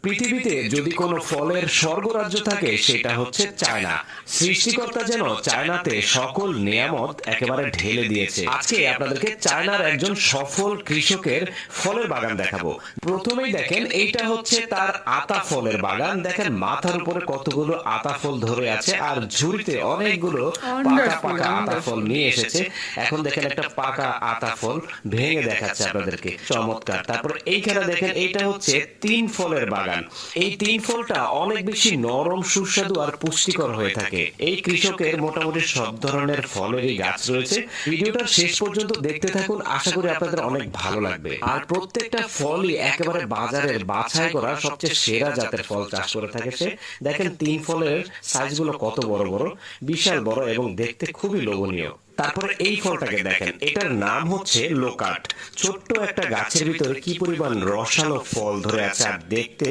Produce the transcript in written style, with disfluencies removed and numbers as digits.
পৃথিবীতে যদি কোনো ফলের স্বর্গরাজ্য থাকে সেটা হচ্ছে চায়না। সৃষ্টিকর্তা যেন চায়নাতে সকল নিয়ামত একেবারে ঢেলে দিয়েছে। আজকে আপনাদেরকে চায়নার একজন সফল কৃষকের ফলের বাগান দেখাবো। প্রথমেই দেখেন, এইটা হচ্ছে তার আতা ফলের বাগান। দেখেন মাথার উপরে কতগুলো আতা ফল ধরে আছে, আর ঝুড়িতে অনেকগুলো পাকা পাকা আতা ফল নিয়ে এসেছে। এখন দেখেন একটা পাকা আতা ফল ভেঙে দেখাচ্ছে আপনাদেরকে, চমৎকার। তারপর এইখানে দেখেন, এইটা হচ্ছে 3 ফলের বাগান। এই 3 ফলটা অনেক বেশি নরম, সুস্বাদু আর পুষ্টিকর হয়ে থাকে। এই কৃষকের মোটামুটি সব ধরনের ফলেরই গাছ রয়েছে। ভিডিওটা শেষ পর্যন্ত দেখতে থাকুন, আশা করি আপনাদের অনেক ভালো লাগবে। আর প্রত্যেকটা ফলই একেবারে বাজারের বাছাই করা সবচেয়ে সেরা জাতের ফল চাষ করে থাকে সে। দেখেন 3 ফলের সাইজগুলো কত বড় বড়, বিশাল বড় এবং দেখতে খুবই লোভনীয়। তারপরে এই ফলটাকে দেখেন, এটার নাম হচ্ছে লোকাট। ছোট্ট একটা গাছের ভিতরে কি পরিমাণ রসালো ফল ধরে আছে, আর দেখতে